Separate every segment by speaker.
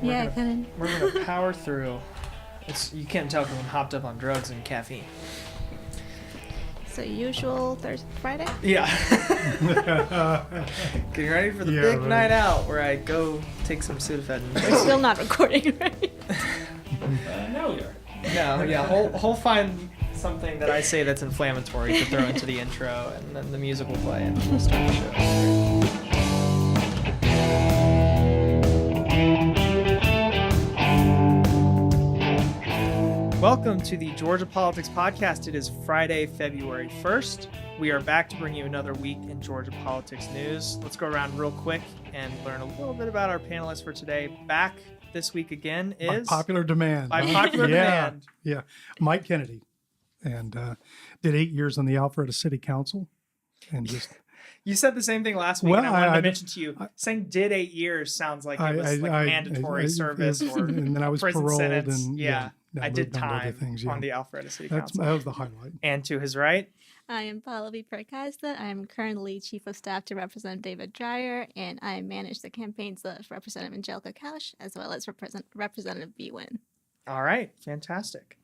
Speaker 1: Yeah, kind
Speaker 2: We're gonna power through. You can't tell because I'm hopped up on drugs and caffeine.
Speaker 1: of. So usual Thursday, Friday.
Speaker 2: Yeah. Getting ready for the big night out where I go take some Sudafed.
Speaker 1: We're still not recording, right?
Speaker 3: No, we are.
Speaker 2: No, yeah, he'll find something that I say that's inflammatory to throw into the intro, and then the music will play, and we'll start the show. Welcome to the Georgia Politics Podcast. It is Friday, February 1st. We are back to bring you another week in Georgia politics news. Let's go around real quick and learn a little bit about our panelists for today. Back this week again is...
Speaker 4: By popular demand.
Speaker 2: By popular demand.
Speaker 4: Yeah. Mike Kennedy. And did 8 years on the Alpharetta City Council. And just...
Speaker 2: You said the same thing last week, and I wanted to mention to you, saying did 8 years sounds like it was mandatory service or
Speaker 4: and then I was
Speaker 2: prison
Speaker 4: paroled
Speaker 2: sentence.
Speaker 4: and
Speaker 2: I did time
Speaker 4: things,
Speaker 2: on the Alpharetta City Council.
Speaker 4: That was the highlight.
Speaker 2: And to his right,
Speaker 1: I am Pallavi Purkayastha. I am currently Chief of Staff to Representative David Deyer, and I manage the campaigns of Representative Angelica Kausch as well as Representative B. Wynn.
Speaker 2: All right, fantastic.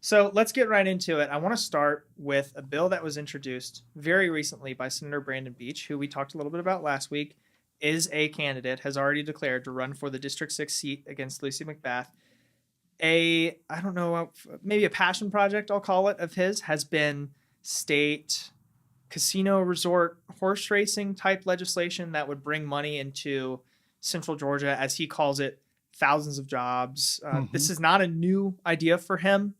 Speaker 2: So let's get right into it. I want to start with a bill that was introduced very recently by Senator Brandon Beach, who we talked a little bit about last week, is a candidate, has already declared to run for the District 6 seat against Lucy McBath. I don't know, maybe a passion project, I'll call it, of his has been state casino resort horse racing type legislation that would bring money into Central Georgia, as he calls it, thousands of jobs. This is not a new idea for him.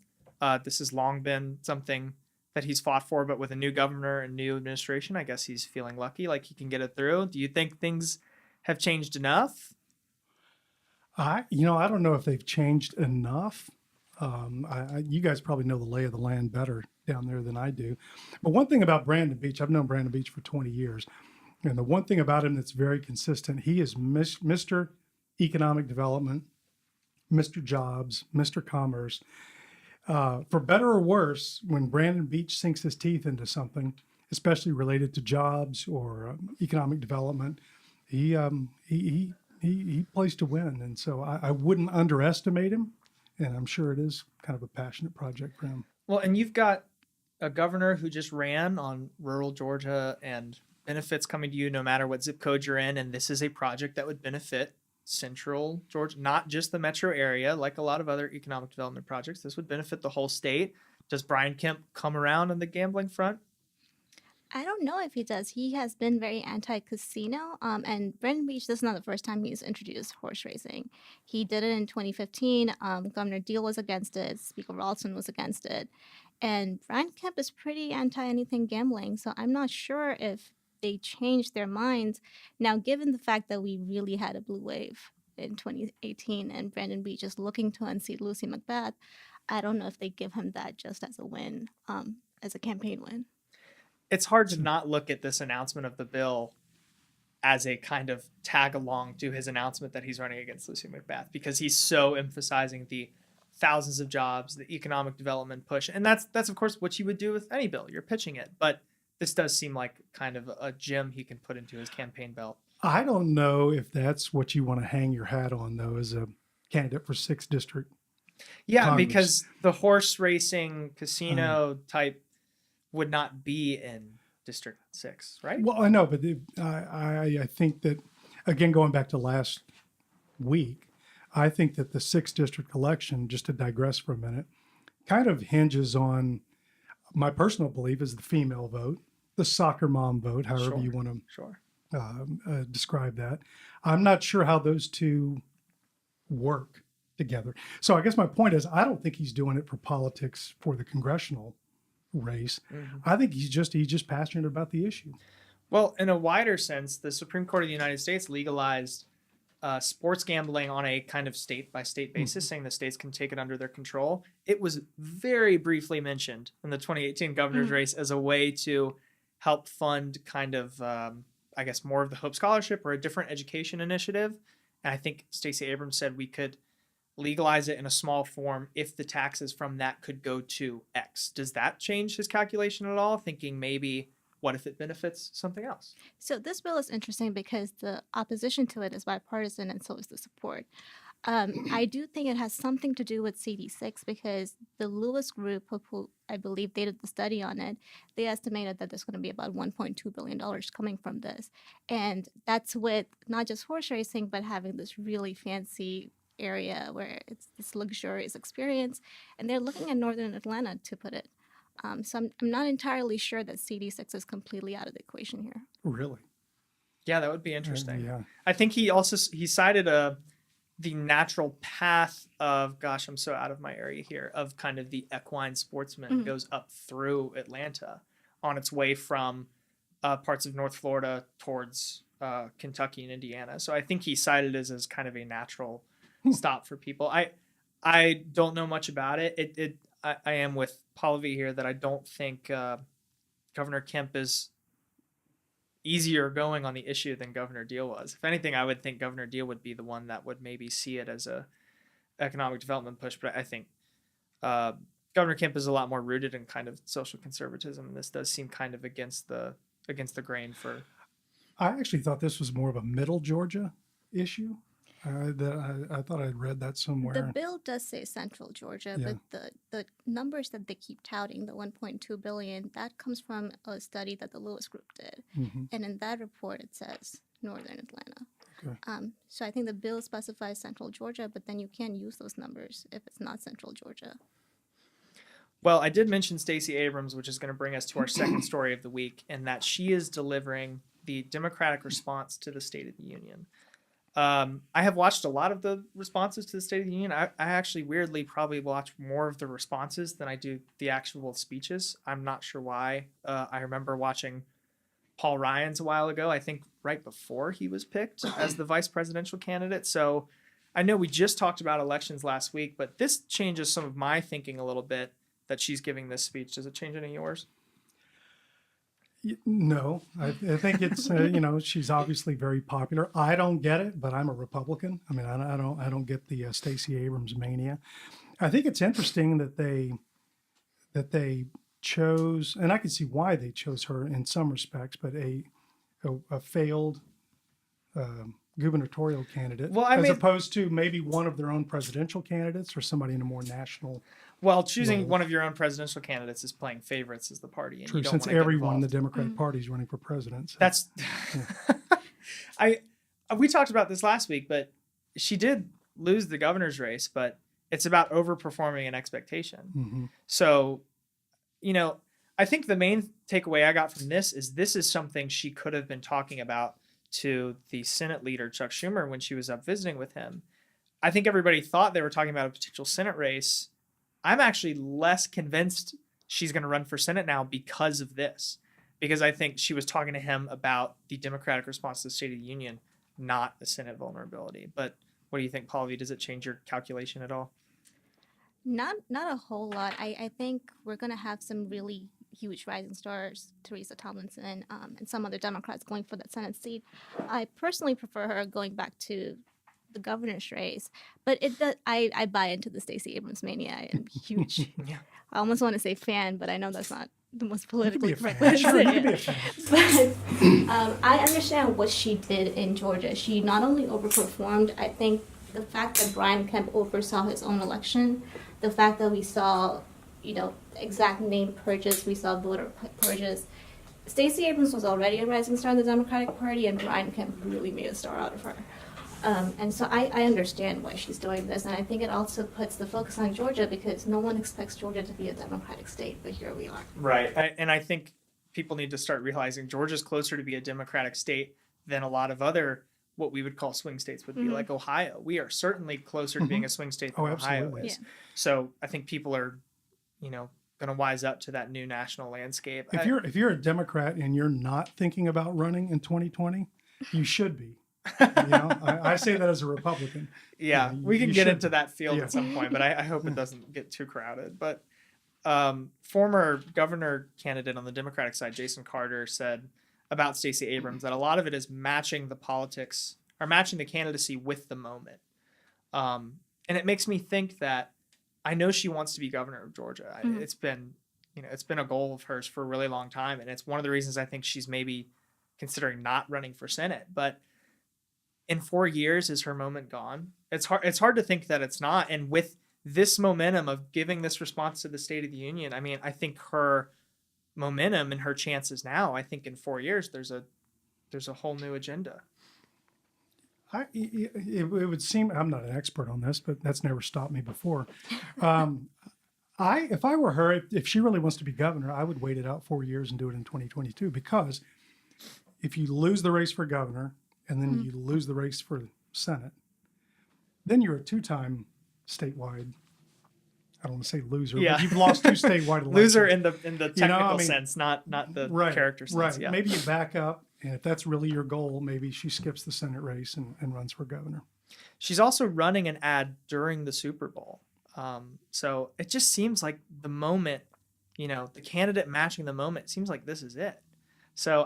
Speaker 2: This has long been something that he's fought for, but with a new governor and new administration, I guess he's feeling lucky, like he can get it through. Do you think things have changed enough?
Speaker 4: I don't know if they've changed enough. You guys probably know the lay of the land better down there than I do. But one thing about Brandon Beach, I've known Brandon Beach for 20 years. And the one thing about him that's very consistent, he is Mr. Economic Development, Mr. Jobs, Mr. Commerce. For better or worse, when Brandon Beach sinks his teeth into something, especially related to jobs or economic development, he plays to win. And so I wouldn't underestimate him. And I'm sure it is kind of a passionate project for him.
Speaker 2: Well, and you've got a governor who just ran on rural Georgia and benefits coming to you no matter what zip code you're in. And this is a project that would benefit Central Georgia, not just the metro area, like a lot of other economic development projects. This would benefit the whole state. Does Brian Kemp come around on the gambling front?
Speaker 1: I don't know if he does. He has been very anti-casino, and Brandon Beach, this is not the first time he's introduced horse racing. He did it in 2015. Governor Deal was against it. Speaker Ralston was against it. And Brian Kemp is pretty anti-anything gambling, so I'm not sure if they changed their minds. Now, given the fact that we really had a blue wave in 2018 and Brandon Beach is looking to unseat Lucy McBath, I don't know if they give him that just as a win, as a campaign win.
Speaker 2: It's hard to not look at this announcement of the bill as a kind of tag along to his announcement that he's running against Lucy McBath, because he's so emphasizing the thousands of jobs, the economic development push. And that's of course what you would do with any bill. You're pitching it. But this does seem like kind of a gem he can put into his campaign belt.
Speaker 4: I don't know if that's what you want to hang your hat on, though, as a candidate for 6th District.
Speaker 2: Yeah,
Speaker 4: Congress.
Speaker 2: Because the horse racing casino type would not be in District 6, right?
Speaker 4: Well, I know, but I think that, again, going back to last week, I think that the 6th District election, just to digress for a minute, kind of hinges on, my personal belief is the female vote, the soccer mom vote, however you want to describe that. I'm not sure how those two work together. So I guess my point is, I don't think he's doing it for politics for the congressional race. I think he's just passionate about the issue.
Speaker 2: Well, in a wider sense, the Supreme Court of the United States legalized sports gambling on a kind of state-by-state basis, saying the states can take it under their control. It was very briefly mentioned in the 2018 governor's race as a way to help fund kind of, I guess, more of the Hope Scholarship or a different education initiative. And I think Stacey Abrams said we could legalize it in a small form if the taxes from that could go to X. Does that change his calculation at all? Thinking maybe what if it benefits something else?
Speaker 1: So this bill is interesting because the opposition to it is bipartisan, and so is the support. I do think it has something to do with CD6 because the Lewis Group, who I believe they did the study on it, they estimated that there's going to be about $1.2 billion coming from this. And that's with not just horse racing, but having this really fancy area where it's this luxurious experience. And they're looking at Northern Atlanta to put it. So I'm not entirely sure that CD6 is completely out of the equation here.
Speaker 4: Really?
Speaker 2: Yeah, that would be interesting.
Speaker 4: Yeah.
Speaker 2: I think he cited the natural path of, gosh, I'm so out of my area here, of kind of the equine sportsman goes up through Atlanta on its way from parts of North Florida towards Kentucky and Indiana. So I think he cited it as kind of a natural stop for people. I don't know much about it. I am with Pallavi here that I don't think Governor Kemp is easier going on the issue than Governor Deal was. If anything, I would think Governor Deal would be the one that would maybe see it as a economic development push. But I think Governor Kemp is a lot more rooted in kind of social conservatism, and this does seem kind of against the grain for.
Speaker 4: I actually thought this was more of a middle Georgia issue. I thought I'd read that somewhere.
Speaker 1: The bill does say Central Georgia,
Speaker 4: Yeah.
Speaker 1: but the numbers that they keep touting, the 1.2 billion, that comes from a study that the Lewis Group did, and in that report it says Northern Atlanta.
Speaker 4: Okay.
Speaker 1: So I think the bill specifies Central Georgia, but then you can't use those numbers if it's not Central Georgia.
Speaker 2: Well, I did mention Stacey Abrams, which is going to bring us to our second story of the week, and that she is delivering the Democratic response to the State of the Union. I have watched a lot of the responses to the State of the Union. I actually weirdly probably watch more of the responses than I do the actual speeches. I'm not sure why. I remember watching Paul Ryan's a while ago, I think right before he was picked as the vice presidential candidate. So I know we just talked about elections last week, but this changes some of my thinking a little bit that she's giving this speech. Does it change any of yours?
Speaker 4: No, I think it's she's obviously very popular. I don't get it, but I'm a Republican. I mean, I don't get the Stacey Abrams mania. I think it's interesting that they chose, and I can see why they chose her in some respects, but a failed gubernatorial candidate, opposed to maybe one of their own presidential candidates or somebody in a more national.
Speaker 2: Well, choosing one of your own presidential candidates is playing favorites as the party. And
Speaker 4: True,
Speaker 2: you don't
Speaker 4: since
Speaker 2: want to get
Speaker 4: everyone in the
Speaker 2: involved.
Speaker 4: Democratic Party is running for president. So.
Speaker 2: That's we talked about this last week, but she did lose the governor's race, but it's about overperforming an expectation. So, I think the main takeaway I got from this is something she could have been talking about to the Senate leader, Chuck Schumer, when she was up visiting with him. I think everybody thought they were talking about a potential Senate race. I'm actually less convinced she's going to run for Senate now because of this, because I think she was talking to him about the Democratic response to the State of the Union, not the Senate vulnerability. But what do you think, Pallavi? Does it change your calculation at all?
Speaker 1: Not a whole lot. I think we're going to have some really huge rising stars, Teresa Tomlinson, and some other Democrats going for that Senate seat. I personally prefer her going back to the governor's race, but it does. I buy into the Stacey Abrams mania. I am huge.
Speaker 2: Yeah.
Speaker 1: I almost want to say fan, but I know that's not the most politically correct
Speaker 4: fan.
Speaker 1: way to
Speaker 4: Sure,
Speaker 1: say
Speaker 4: you can be a
Speaker 1: it.
Speaker 4: fan.
Speaker 1: But I understand what she did in Georgia. She not only overperformed. I think the fact that Brian Kemp oversaw his own election, the fact that we saw, exact name purges, we saw voter purges. Stacey Abrams was already a rising star in the Democratic Party, and Brian Kemp really made a star out of her. And so I understand why she's doing this, and I think it also puts the focus on Georgia because no one expects Georgia to be a Democratic state, but here we are.
Speaker 2: Right. And I think people need to start realizing Georgia's closer to be a Democratic state than a lot of other what we would call swing states would be, like Ohio. We are certainly closer to being a swing state than Ohio
Speaker 4: absolutely.
Speaker 2: is. So I think people are, going to wise up to that new national landscape.
Speaker 4: If you're a Democrat and you're not thinking about running in 2020, you should be. I say that as a Republican.
Speaker 2: Yeah, we can
Speaker 4: you
Speaker 2: get
Speaker 4: should
Speaker 2: into
Speaker 4: be.
Speaker 2: that field
Speaker 4: Yeah.
Speaker 2: at some point, but I hope it doesn't get too crowded. But former governor candidate on the Democratic side, Jason Carter, said about Stacey Abrams that a lot of it is matching the politics or matching the candidacy with the moment. And it makes me think that I know she wants to be governor of Georgia. It's been it's been a goal of hers for a really long time, and it's one of the reasons I think she's maybe considering not running for Senate. But in 4 years, is her moment gone? It's hard to think that it's not. And with this momentum of giving this response to the State of the Union, I mean, I think her momentum and her chances now, I think in 4 years, there's a whole new agenda.
Speaker 4: It would seem, I'm not an expert on this, but that's never stopped me before. If I were her, if she really wants to be governor, I would wait it out 4 years and do it in 2022, because if you lose the race for governor and then you lose the race for Senate, then you're a two-time statewide, I don't want to say loser,
Speaker 2: Yeah.
Speaker 4: but you've lost 2 statewide elections.
Speaker 2: Loser in the technical sense, not the
Speaker 4: right,
Speaker 2: character sense.
Speaker 4: Right.
Speaker 2: Yeah.
Speaker 4: Maybe you back up, and if that's really your goal, maybe she skips the Senate race and runs for governor.
Speaker 2: She's also running an ad during the Super Bowl. So it just seems like the moment, the candidate matching the moment, seems like this is it. So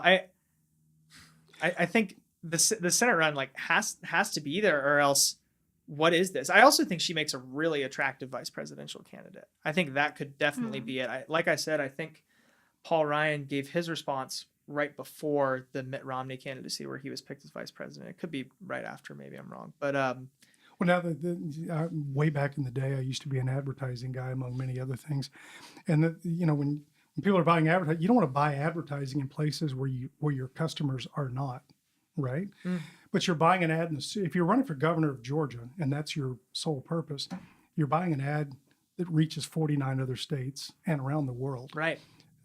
Speaker 2: I think the Senate run has to be there, or else what is this? I also think she makes a really attractive vice presidential candidate. I think that could definitely be it. Like I said, I think Paul Ryan gave his response right before the Mitt Romney candidacy, where he was picked as vice president. It could be right after, maybe I'm wrong, but
Speaker 4: Well, now, way back in the day, I used to be an advertising guy, among many other things. And, when people are buying advertising, you don't want to buy advertising in places where your customers are not, right? But you're buying an ad, if you're running for governor of Georgia, and that's your sole purpose, you're buying an ad that reaches 49 other states and around the world.
Speaker 2: Right.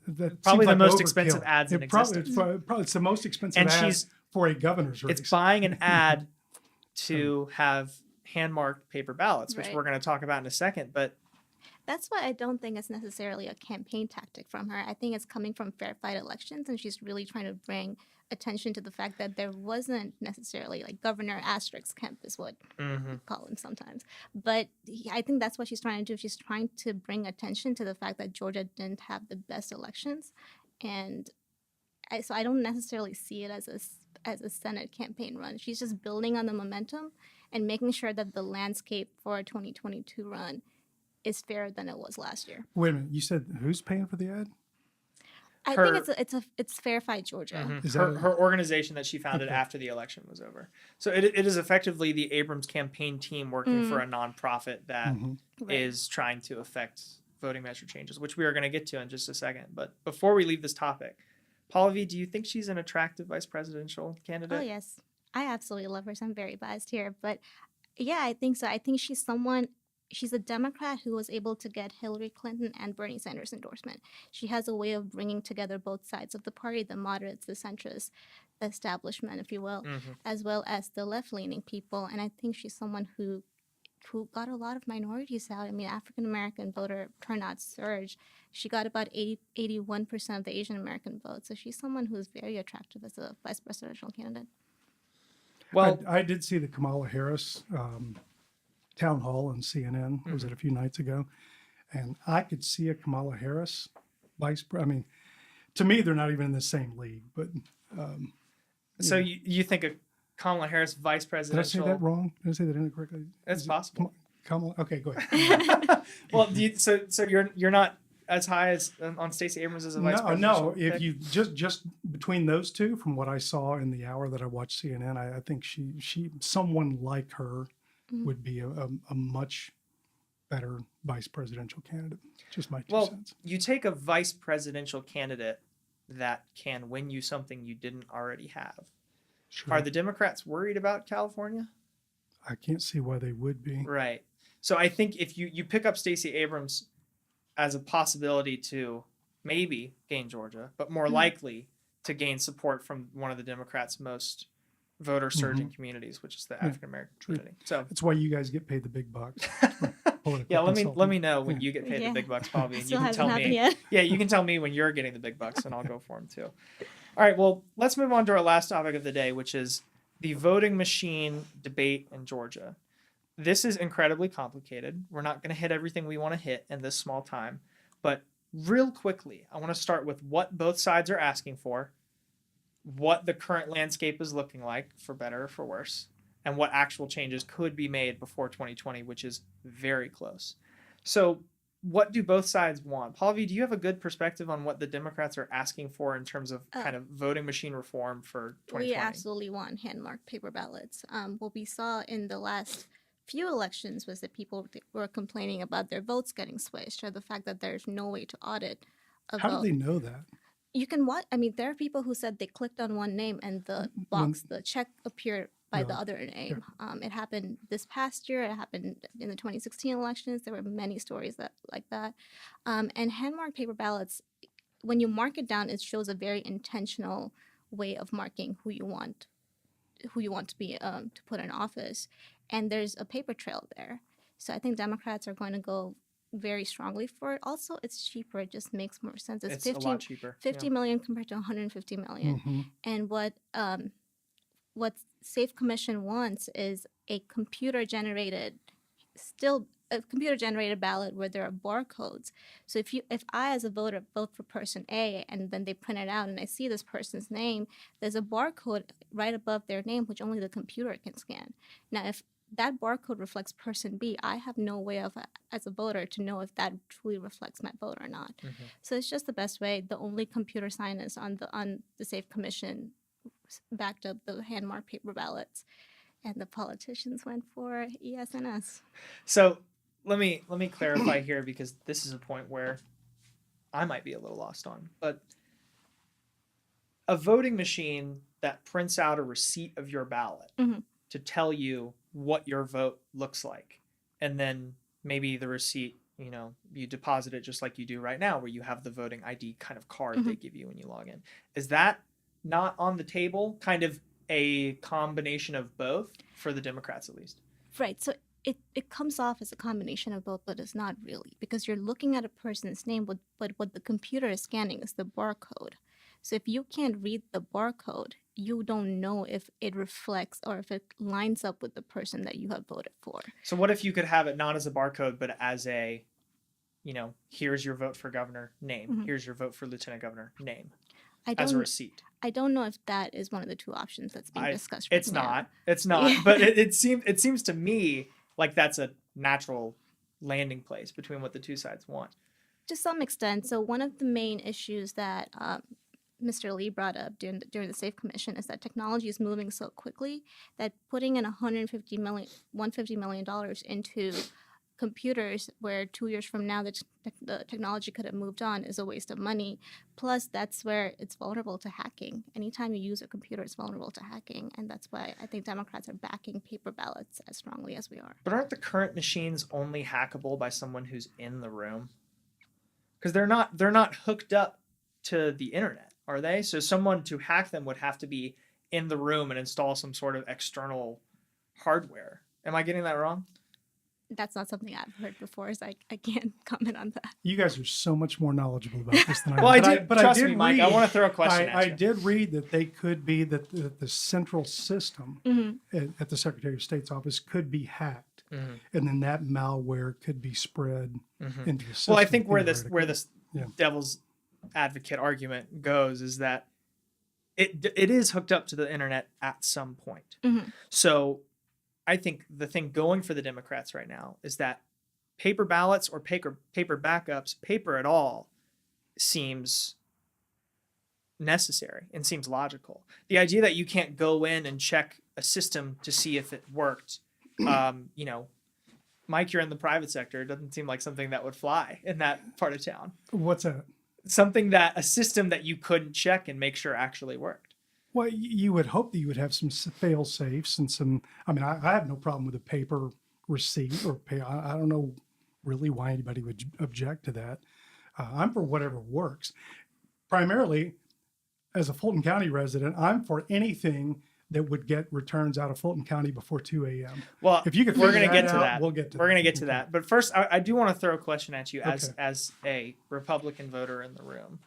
Speaker 4: That
Speaker 2: Probably
Speaker 4: seems
Speaker 2: the
Speaker 4: like
Speaker 2: most
Speaker 4: overkill.
Speaker 2: expensive ads in existence.
Speaker 4: It's the most expensive
Speaker 2: And
Speaker 4: ad for a governor's race.
Speaker 2: It's buying an ad to have hand-marked paper ballots, which
Speaker 1: Right.
Speaker 2: we're going to talk about in a second. But
Speaker 1: That's why I don't think it's necessarily a campaign tactic from her. I think it's coming from fair fight elections, and she's really trying to bring attention to the fact that there wasn't necessarily Governor Asterisk Kemp is what we call him sometimes. But I think that's what she's trying to do. She's trying to bring attention to the fact that Georgia didn't have the best elections, and so I don't necessarily see it as a Senate campaign run. She's just building on the momentum and making sure that the landscape for a 2022 run is fairer than it was last year.
Speaker 4: Wait a minute, you said who's paying for the ad?
Speaker 1: I think it's Fair Fight Georgia.
Speaker 4: Is
Speaker 2: her,
Speaker 4: that
Speaker 2: her organization that she founded after the election was over. So it is effectively the Abrams campaign team working for a nonprofit that is trying to affect voting measure changes, which we are going to get to in just a second. But before we leave this topic, Pallavi, do you think she's an attractive vice presidential candidate?
Speaker 1: Oh, yes. I absolutely love her, so I'm very biased here. But yeah, I think so. I think she's a Democrat who was able to get Hillary Clinton and Bernie Sanders endorsement. She has a way of bringing together both sides of the party, the moderates, the centrists, the establishment, if you will, as well as the left-leaning people. And I think she's someone who got a lot of minorities out. I mean, African-American voter turnout surged. She got about 81% of the Asian American vote. So she's someone who's very attractive as a vice presidential candidate.
Speaker 2: Well,
Speaker 4: I did see the Kamala Harris town hall on CNN. Was it a few nights ago? And I could see a Kamala Harris to me, they're not even in the same league. But
Speaker 2: so you think a Kamala Harris vice
Speaker 4: did I
Speaker 2: presidential?
Speaker 4: say that wrong? Did I say that incorrectly?
Speaker 2: That's possible.
Speaker 4: Kamala. Okay, go ahead.
Speaker 2: Well, so you're not as high as on Stacey Abrams as a vice presidential?
Speaker 4: No. If
Speaker 2: pick?
Speaker 4: you just between those two, from what I saw in the hour that I watched CNN, I think she someone like her would be a much better vice presidential candidate. Just my 2 cents.
Speaker 2: You take a vice presidential candidate that can win you something you didn't already have.
Speaker 4: Sure.
Speaker 2: Are the Democrats worried about California?
Speaker 4: I can't see why they would be.
Speaker 2: Right. So I think if you pick up Stacey Abrams as a possibility to maybe gain Georgia, but more likely to gain support from one of the Democrats' most voter surging communities, which is the African American community. So
Speaker 4: That's why you guys get paid the big bucks.
Speaker 2: yeah, let me know when you get paid the big bucks, Bobby, and you
Speaker 1: Still
Speaker 2: can
Speaker 1: hasn't
Speaker 2: tell
Speaker 1: happened
Speaker 2: me.
Speaker 1: yet.
Speaker 2: Yeah, you can tell me when you're getting the big bucks, and I'll go for them too. All right, well, let's move on to our last topic of the day, which is the voting machine debate in Georgia. This is incredibly complicated. We're not going to hit everything we want to hit in this small time, but real quickly, I want to start with what both sides are asking for, what the current landscape is looking like, for better or for worse, and what actual changes could be made before 2020, which is very close. So what do both sides want? Pallavi, do you have a good perspective on what the Democrats are asking for in terms of kind of voting machine reform for 2020?
Speaker 1: We absolutely want hand-marked paper ballots. What we saw in the last few elections was that people were complaining about their votes getting switched, or the fact that there's no way to audit a
Speaker 4: How
Speaker 1: vote.
Speaker 4: do they know that?
Speaker 1: You can watch. I mean, there are people who said they clicked on one name and the box, the check appeared by the other name. It happened this past year. It happened in the 2016 elections. There were many stories like that. And hand-marked paper ballots, when you mark it down, it shows a very intentional way of marking who you want to be to put in office, and there's a paper trail there. So I think Democrats are going to go very strongly for it. Also, it's cheaper. It just makes more sense.
Speaker 2: It's a lot cheaper.
Speaker 1: 50 million compared to 150 million.
Speaker 4: Mhm.
Speaker 1: And what Safe Commission wants is a computer generated ballot where there are barcodes. So if I as a voter vote for person A and then they print it out and I see this person's name, there's a barcode right above their name which only the computer can scan. Now if that barcode reflects person B, I have no way of as a voter to know if that truly reflects my vote or not.
Speaker 2: Mm-hmm.
Speaker 1: So it's just the best way. The only computer scientists on the Safe Commission backed up the hand-marked paper ballots, and the politicians went for ES&S.
Speaker 2: So let me clarify here, because this is a point where I might be a little lost on. But a voting machine that prints out a receipt of your ballot to tell you what your vote looks like, and then maybe the receipt, you deposit it just like you do right now, where you have the voting ID kind of card they give you when you log in. Is that not on the table? Kind of a combination of both for the Democrats, at least.
Speaker 1: Right. So it comes off as a combination of both, but it's not really, because you're looking at a person's name, but what the computer is scanning is the barcode. So if you can't read the barcode, you don't know if it reflects or if it lines up with the person that you have voted for.
Speaker 2: So what if you could have it not as a barcode, but as a, here's your vote for governor, name. Here's your vote for lieutenant governor, name. As a receipt.
Speaker 1: I don't know if that is one of the two options that's being discussed right now.
Speaker 2: It's not. But it seems to me like that's a natural landing place between what the two sides want.
Speaker 1: To some extent. So one of the main issues that Mr. Lee brought up during the Safe Commission is that technology is moving so quickly that putting in $150 million into computers where 2 years from now the technology could have moved on is a waste of money. Plus, that's where it's vulnerable to hacking. Anytime you use a computer, it's vulnerable to hacking. And that's why I think Democrats are backing paper ballots as strongly as we are.
Speaker 2: But aren't the current machines only hackable by someone who's in the room? Because they're not hooked up to the internet, are they? So someone to hack them would have to be in the room and install some sort of external hardware. Am I getting that wrong?
Speaker 1: That's not something I've heard before, so I can't comment on that.
Speaker 4: You guys are so much more knowledgeable about this than I am.
Speaker 2: Well,
Speaker 4: But
Speaker 2: trust
Speaker 4: I did
Speaker 2: me, Mike.
Speaker 4: read,
Speaker 2: I want to throw a question at you.
Speaker 4: I did read that they could be that the central system at the Secretary of State's office could be hacked, and then that malware could be spread into the system.
Speaker 2: Well, I think where this devil's advocate argument goes is that it is hooked up to the internet at some point. So I think the thing going for the Democrats right now is that paper ballots or paper backups, paper at all, seems necessary and seems logical. The idea that you can't go in and check a system to see if it worked, Mike, you're in the private sector. It doesn't seem like something that would fly in that part of town.
Speaker 4: What's that?
Speaker 2: A system that you couldn't check and make sure actually worked.
Speaker 4: Well, you would hope that you would have some fail safes and some. I mean, I have no problem with a paper receipt or pay. I don't know really why anybody would object to that. I'm for whatever works. Primarily, as a Fulton County resident, I'm for anything that would get returns out of Fulton County before 2 a.m.
Speaker 2: Well,
Speaker 4: if you could,
Speaker 2: we're going to get to that.
Speaker 4: We'll get to.
Speaker 2: We're going to get to that. But first, I do want to throw a question at you as
Speaker 4: Okay.
Speaker 2: as a Republican voter in the room.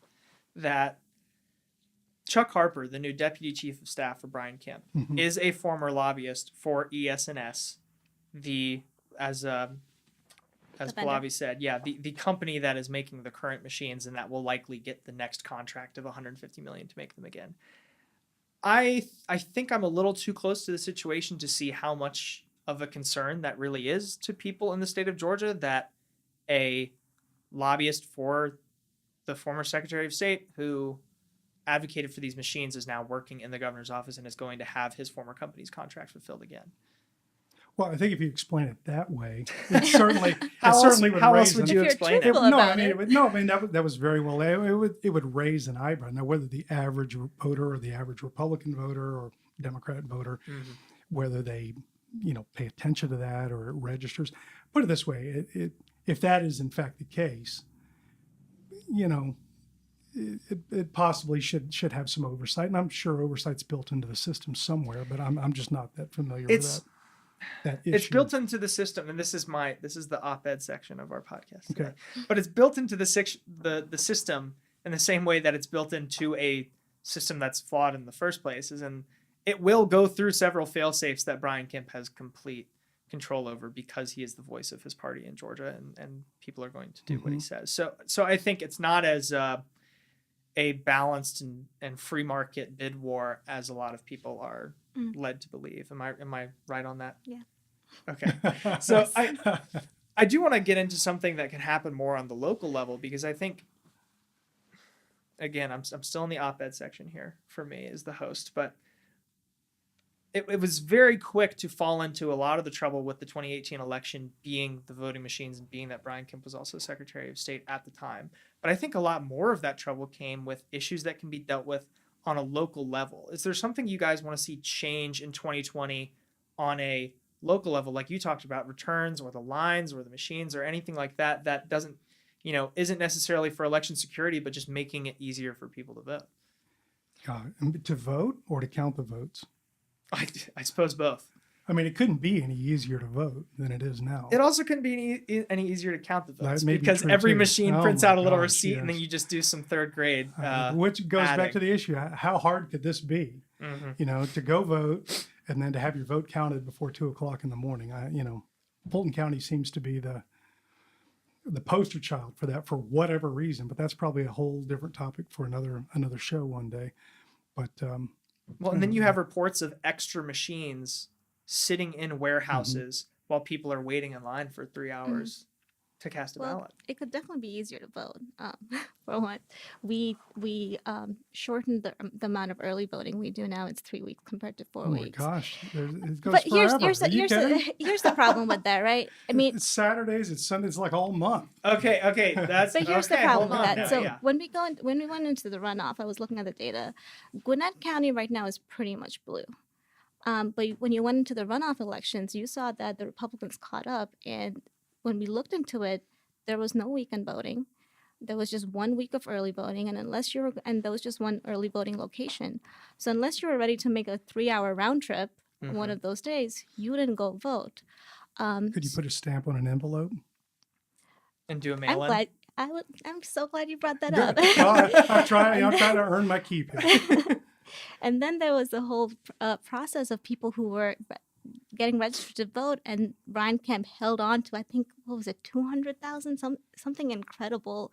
Speaker 2: That Chuck Harper, the new deputy chief of staff for Brian Kemp, is a former lobbyist for ES&S, as Pallavi said, the company that is making the current machines and that will likely get the next contract of $150 million to make them again. I think I'm a little too close to the situation to see how much of a concern that really is to people in the state of Georgia that a lobbyist for the former Secretary of State who advocated for these machines is now working in the governor's office and is going to have his former company's contract fulfilled again.
Speaker 4: Well, I think if you explain it that way, it certainly
Speaker 2: How else would you
Speaker 1: If you're
Speaker 2: explain it?
Speaker 1: truthful
Speaker 4: No,
Speaker 1: about
Speaker 4: I mean,
Speaker 1: it.
Speaker 4: that was very well. It would raise an eyebrow. Now, whether the average voter or the average Republican voter or Democrat voter, whether they, pay attention to that or it registers. Put it this way: if that is in fact the case, it possibly should have some oversight, and I'm sure oversight's built into the system somewhere. But I'm just not that familiar with that.
Speaker 2: It's built into the system, and this is the op-ed section of our podcast today.
Speaker 4: Okay.
Speaker 2: But it's built into the system in the same way that it's built into a system that's flawed in the first place, and it will go through several fail-safes that Brian Kemp has complete control over because he is the voice of his party in Georgia, and people are going to do what he says. So I think it's not as a balanced and free market bid war as a lot of people are led to believe. Am I right on that?
Speaker 1: Yeah.
Speaker 2: Okay. So I do want to get into something that can happen more on the local level, because I think, again, I'm still in the op-ed section here for me as the host, but it was very quick to fall into a lot of the trouble with the 2018 election being the voting machines and being that Brian Kemp was also Secretary of State at the time. But I think a lot more of that trouble came with issues that can be dealt with on a local level. Is there something you guys want to see change in 2020 on a local level, like you talked about, returns or the lines or the machines or anything like that, that doesn't, isn't necessarily for election security, but just making it easier for people to vote?
Speaker 4: To vote or to count the votes?
Speaker 2: I suppose both.
Speaker 4: I mean, it couldn't be any easier to vote than it is now.
Speaker 2: It also couldn't be any easier to count the votes,
Speaker 4: That may be
Speaker 2: because
Speaker 4: true,
Speaker 2: every
Speaker 4: too.
Speaker 2: machine
Speaker 4: Oh
Speaker 2: prints
Speaker 4: my
Speaker 2: out a little
Speaker 4: gosh,
Speaker 2: receipt, and then
Speaker 4: yes.
Speaker 2: you just do some third grade.
Speaker 4: Which goes
Speaker 2: adding.
Speaker 4: back to the issue: how hard could this be? To go vote and then to have your vote counted before 2:00 in the morning. Fulton County seems to be the poster child for that for whatever reason, but that's probably a whole different topic for another show one day. But
Speaker 2: Well, and then you have reports of extra machines sitting in warehouses while people are waiting in line for 3 hours to cast a ballot.
Speaker 1: It could definitely be easier to vote. For one, we shortened the amount of early voting we do now. It's 3 weeks compared to 4
Speaker 4: oh my
Speaker 1: weeks.
Speaker 4: gosh, it goes
Speaker 1: But
Speaker 4: forever.
Speaker 1: here's
Speaker 4: Are you kidding?
Speaker 1: here's the problem with that, right? I mean,
Speaker 4: It's Saturdays, it's Sundays, like all month.
Speaker 2: Okay, that's.
Speaker 1: but here's
Speaker 2: okay,
Speaker 1: the problem
Speaker 2: hold
Speaker 1: with
Speaker 2: on
Speaker 1: that.
Speaker 2: now,
Speaker 1: So
Speaker 2: yeah.
Speaker 1: when we went into the runoff, I was looking at the data. Gwinnett County right now is pretty much blue. But when you went into the runoff elections, you saw that the Republicans caught up, and when we looked into it, there was no weekend voting. There was just 1 week of early voting, and there was just one early voting location. So unless you were ready to make a 3-hour round trip one of those days, you didn't go vote.
Speaker 4: Could you put a stamp on an envelope?
Speaker 2: And do a
Speaker 1: I'm
Speaker 2: mail-in?
Speaker 1: glad. I'm so glad you brought that
Speaker 4: Good.
Speaker 1: up.
Speaker 4: Well, I'm trying to earn my keep here.
Speaker 1: And then there was the whole process of people who were getting registered to vote, and Brian Kemp held on to, I think, what was it, 200,000, something incredible.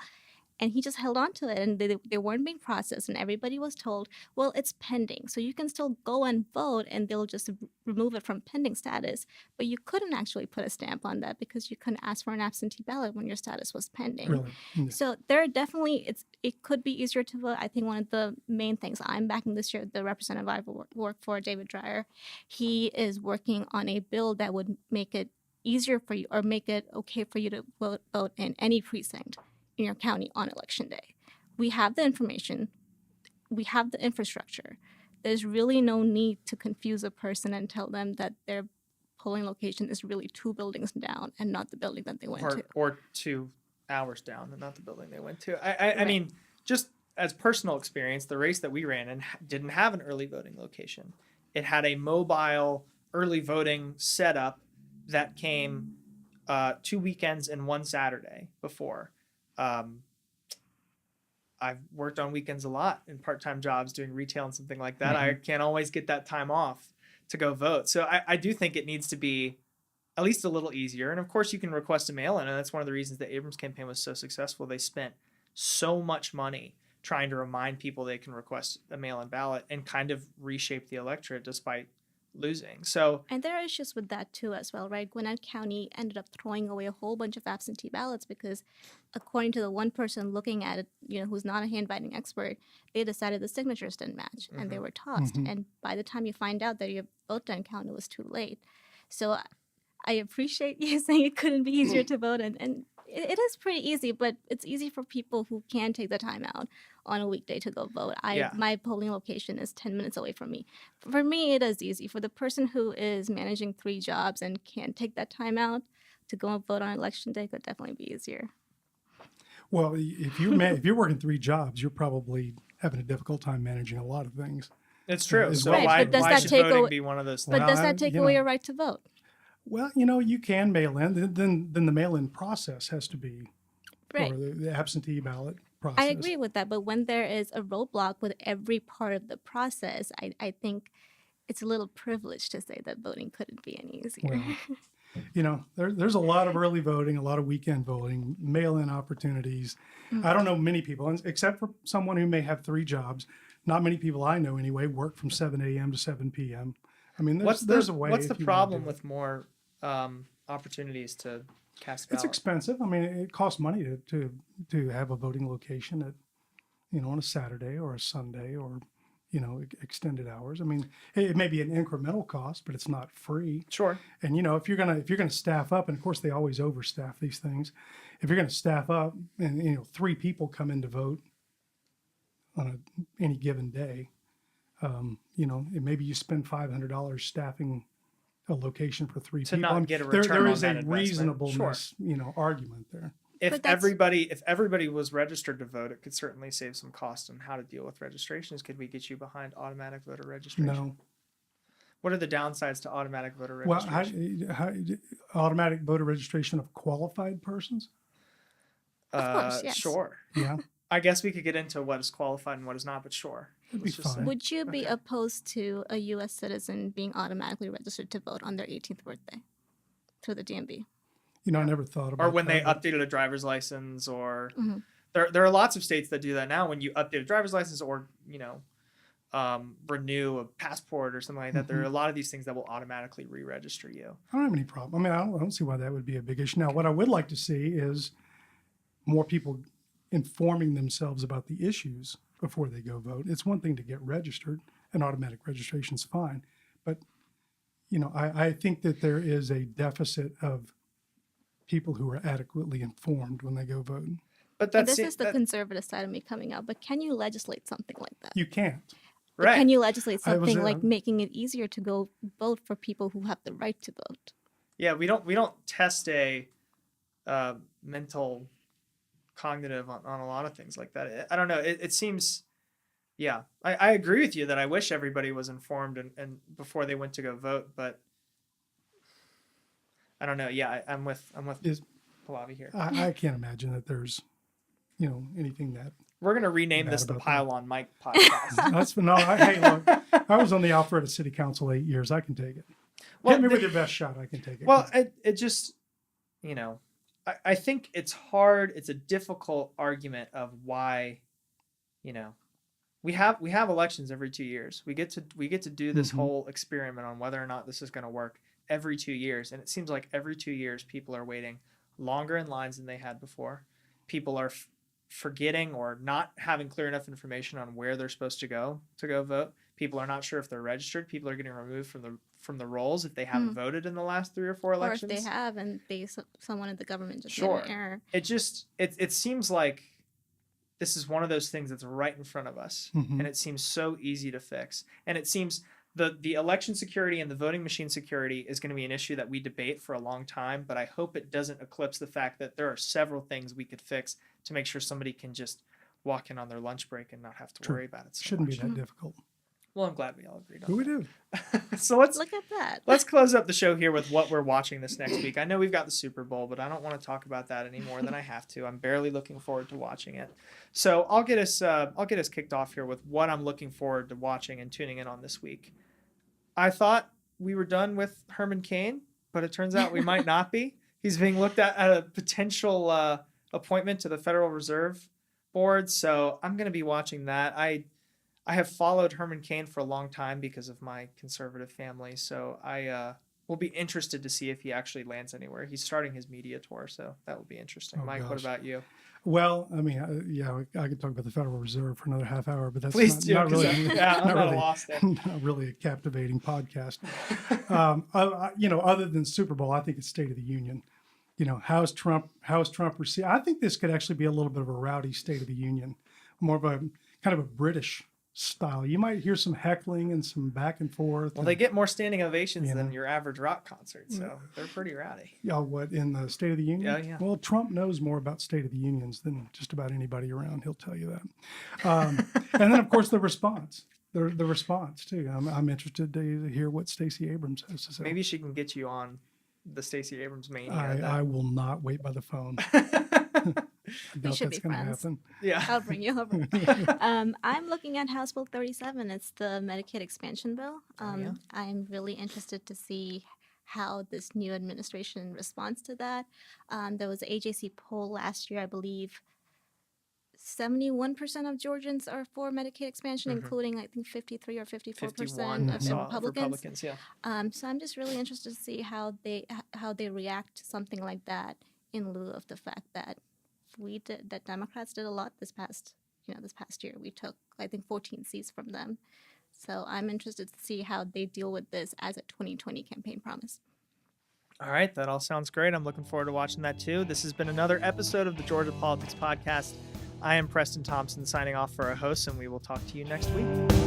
Speaker 1: And he just held on to it, and they weren't being processed, and everybody was told, well, it's pending, so you can still go and vote, and they'll just remove it from pending status. But you couldn't actually put a stamp on that because you couldn't ask for an absentee ballot when your status was pending.
Speaker 4: Really? Yeah.
Speaker 1: So there are definitely, it could be easier to vote. I think one of the main things, I'm backing this year, the representative I work for, David Deyer, he is working on a bill that would make it easier for you, or make it okay for you to vote in any precinct in your county on election day. We have the information, we have the infrastructure. There's really no need to confuse a person and tell them that their polling location is really 2 buildings down and not the building that they went to.
Speaker 2: Or 2 hours down and not the building they went to. I
Speaker 1: Right.
Speaker 2: mean, just as personal experience, the race that we ran in didn't have an early voting location. It had a mobile early voting setup that came 2 weekends and 1 Saturday before. I've worked on weekends a lot in part-time jobs doing retail and something like that. I can't always get that time off to go vote. So I do think it needs to be at least a little easier. And of course you can request a mail-in, and that's one of the reasons the Abrams campaign was so successful. They spent so much money trying to remind people they can request a mail-in ballot and kind of reshape the electorate, despite losing. So
Speaker 1: And there are issues with that too, as well, right? Gwinnett County ended up throwing away a whole bunch of absentee ballots because, according to the one person looking at it, who's not a handwriting expert, they decided the signatures didn't match and they were tossed.
Speaker 4: Mhm.
Speaker 1: And by the time you find out that your vote didn't count, it was too late. So I appreciate you saying it couldn't be easier to vote, and it is pretty easy, but it's easy for people who can take the time out on a weekday to go vote.
Speaker 2: Yeah.
Speaker 1: My polling location is 10 minutes away from me. For me, it is easy. For the person who is managing 3 jobs and can't take that time out to go and vote on election day, could definitely be easier.
Speaker 4: Well, if you're working 3 jobs, you're probably having a difficult time managing a lot of things.
Speaker 2: it's true.
Speaker 4: Is
Speaker 2: So
Speaker 4: right,
Speaker 2: why,
Speaker 1: but does
Speaker 2: why
Speaker 1: that
Speaker 2: should
Speaker 1: take
Speaker 2: voting
Speaker 1: away-
Speaker 2: be one of those
Speaker 1: But
Speaker 2: things?
Speaker 1: does
Speaker 4: I-
Speaker 1: that take
Speaker 4: you
Speaker 1: away
Speaker 4: know-
Speaker 1: your right to vote?
Speaker 4: Well, you can mail in. Then the mail-in process has to be,
Speaker 1: Right.
Speaker 4: or the absentee ballot process.
Speaker 1: I agree with that, but when there is a roadblock with every part of the process, I think it's a little privileged to say that voting couldn't be any easier.
Speaker 4: Well, there's a lot of early voting, a lot of weekend voting, mail-in opportunities. I don't know many people, except for someone who may have 3 jobs. Not many people I know anyway work from 7 a.m. to 7 p.m. I mean, there's a way.
Speaker 2: What's the
Speaker 4: if you wanna
Speaker 2: problem
Speaker 4: do it.
Speaker 2: with more opportunities to cast
Speaker 4: It's
Speaker 2: ballots?
Speaker 4: expensive. I mean, it costs money to have a voting location at, on a Saturday or a Sunday or, extended hours. I mean, it may be an incremental cost, but it's not free.
Speaker 2: Sure.
Speaker 4: And if you're gonna staff up, and of course they always overstaff these things. If you're gonna staff up and 3 people come in to vote on any given day, maybe you spend $500 staffing a location for 3
Speaker 2: To
Speaker 4: people.
Speaker 2: not get a
Speaker 4: there
Speaker 2: return on
Speaker 4: is
Speaker 2: that
Speaker 4: a
Speaker 2: investment.
Speaker 4: reasonableness, argument there.
Speaker 2: If
Speaker 1: But that's-
Speaker 2: everybody was registered to vote, it could certainly save some cost on how to deal with registrations. Could we get you behind automatic voter registration?
Speaker 4: No.
Speaker 2: What are the downsides to automatic voter
Speaker 4: Well,
Speaker 2: registration?
Speaker 4: how automatic voter registration of qualified persons?
Speaker 1: Of course, yes.
Speaker 2: Sure.
Speaker 4: Yeah,
Speaker 2: I guess we could get into what is qualified and what is not, but sure.
Speaker 4: That'd
Speaker 2: Let's
Speaker 4: be
Speaker 2: just say-
Speaker 4: fine.
Speaker 1: Would you be
Speaker 2: Okay.
Speaker 1: opposed to a U.S. citizen being automatically registered to vote on their 18th birthday through the DMV?
Speaker 4: I never thought about
Speaker 2: Or when they
Speaker 4: that, but-
Speaker 2: updated a driver's license, or
Speaker 1: Mhm.
Speaker 2: there are lots of states that do that now. When you update a driver's license, or renew a passport or something like that, there are a lot of these things that will automatically re-register you.
Speaker 4: I don't have any problem. I mean, I don't see why that would be a big issue. Now, what I would like to see is more people informing themselves about the issues before they go vote. It's one thing to get registered, and automatic registration is fine. But, I think that there is a deficit of people who are adequately informed when they go vote.
Speaker 2: But
Speaker 1: And
Speaker 2: that's
Speaker 1: this is the conservative side of me coming out, but can you legislate something like that?
Speaker 4: You can't.
Speaker 1: But
Speaker 2: right.
Speaker 1: can you legislate
Speaker 4: I was,
Speaker 1: something like making it easier to go vote for people who have the right to vote?
Speaker 2: Yeah, we don't test a mental cognitive on a lot of things like that. I don't know. It seems, yeah, I agree with you that I wish everybody was informed and before they went to go vote, but I don't know. Yeah, I'm with
Speaker 4: Is-
Speaker 2: Pallavi here.
Speaker 4: I can't imagine that there's, anything that.
Speaker 2: We're gonna rename
Speaker 4: Mad
Speaker 2: this the
Speaker 4: about that.
Speaker 2: Pile on Mike podcast.
Speaker 4: That's no. Hey, look, I was on the Alpharetta City Council 8 years. I can take it.
Speaker 2: Well,
Speaker 4: Hit me
Speaker 2: the-
Speaker 4: with your best shot. I can take it.
Speaker 2: Well, it just, I think it's hard. It's a difficult argument of why, we have elections every 2 years. We get to do this
Speaker 4: Mhm.
Speaker 2: whole experiment on whether or not this is going to work every 2 years, and it seems like every 2 years people are waiting longer in lines than they had before. People are forgetting or not having clear enough information on where they're supposed to go vote. People are not sure if they're registered. People are getting removed from the rolls if they haven't voted in the last 3 or 4 elections.
Speaker 1: Or if they have and someone in the government just
Speaker 2: Sure.
Speaker 1: made an error.
Speaker 2: It seems like this is one of those things that's right in front of us,
Speaker 4: Mhm.
Speaker 2: and it seems so easy to fix. And it seems the election security and the voting machine security is going to be an issue that we debate for a long time, but I hope it doesn't eclipse the fact that there are several things we could fix to make sure somebody can just walk in on their lunch break and not have to
Speaker 4: True.
Speaker 2: worry about it so
Speaker 4: Shouldn't
Speaker 2: much.
Speaker 4: be that difficult.
Speaker 2: Well, I'm glad we all agreed
Speaker 4: Who
Speaker 2: on
Speaker 4: we do?
Speaker 2: that. So let's
Speaker 1: Look at that.
Speaker 2: close up the show here with what we're watching this next week. I know we've got the Super Bowl, but I don't want to talk about that any more than I have to. I'm barely looking forward to watching it. So I'll get us kicked off here with what I'm looking forward to watching and tuning in on this week. I thought we were done with Herman Cain, but it turns out we might not be. He's being looked at a potential appointment to the Federal Reserve Board, so I'm going to be watching that. I have followed Herman Cain for a long time because of my conservative family. So I will be interested to see if he actually lands anywhere. He's starting his media tour, so that will be interesting.
Speaker 4: Oh,
Speaker 2: Mike, what
Speaker 4: gosh.
Speaker 2: about you?
Speaker 4: Well, I mean, I could talk about the Federal Reserve for another half hour, but that's
Speaker 2: Please
Speaker 4: not,
Speaker 2: do.
Speaker 4: not
Speaker 2: 'Cause
Speaker 4: really,
Speaker 2: yeah, I'm
Speaker 4: not
Speaker 2: at a
Speaker 4: really,
Speaker 2: loss there.
Speaker 4: not really a captivating podcast. Other than Super Bowl, I think it's State of the Union. How's Trump received? I think this could actually be a little bit of a rowdy State of the Union, more of a kind of a British style. You might hear some heckling and some back and forth.
Speaker 2: Well, they get more standing ovations
Speaker 4: You
Speaker 2: than
Speaker 4: know.
Speaker 2: your average rock concert, so they're pretty rowdy.
Speaker 4: What in the State of the Union?
Speaker 2: Yeah.
Speaker 4: Well, Trump knows more about State of the Unions than just about anybody around. He'll tell you that. And then, of course, the response. The response too. I'm interested to hear what Stacey Abrams has to say.
Speaker 2: Maybe she can get you on the Stacey Abrams mania.
Speaker 4: I will not wait by the phone. I doubt
Speaker 1: should
Speaker 4: that's
Speaker 1: be
Speaker 4: going to
Speaker 1: friends.
Speaker 4: happen.
Speaker 2: Yeah.
Speaker 1: I'll bring you over. I'm looking at House Bill 37. It's the Medicaid expansion bill.
Speaker 2: Yeah.
Speaker 1: I'm really interested to see how this new administration responds to that. There was an AJC poll last year, I believe. 71% of Georgians are for Medicaid expansion, including I think 53 or 54%
Speaker 2: 51 I
Speaker 1: of
Speaker 2: saw
Speaker 1: Republicans.
Speaker 2: Yeah.
Speaker 1: So I'm just really interested to see how they react to something like that in lieu of the fact that Democrats did a lot this past year. We took I think 14 seats from them. So I'm interested to see how they deal with this as a 2020 campaign promise.
Speaker 2: All right, that all sounds great. I'm looking forward to watching that too. This has been another episode of the Georgia Politics Podcast. I am Preston Thompson signing off for our hosts, and we will talk to you next week.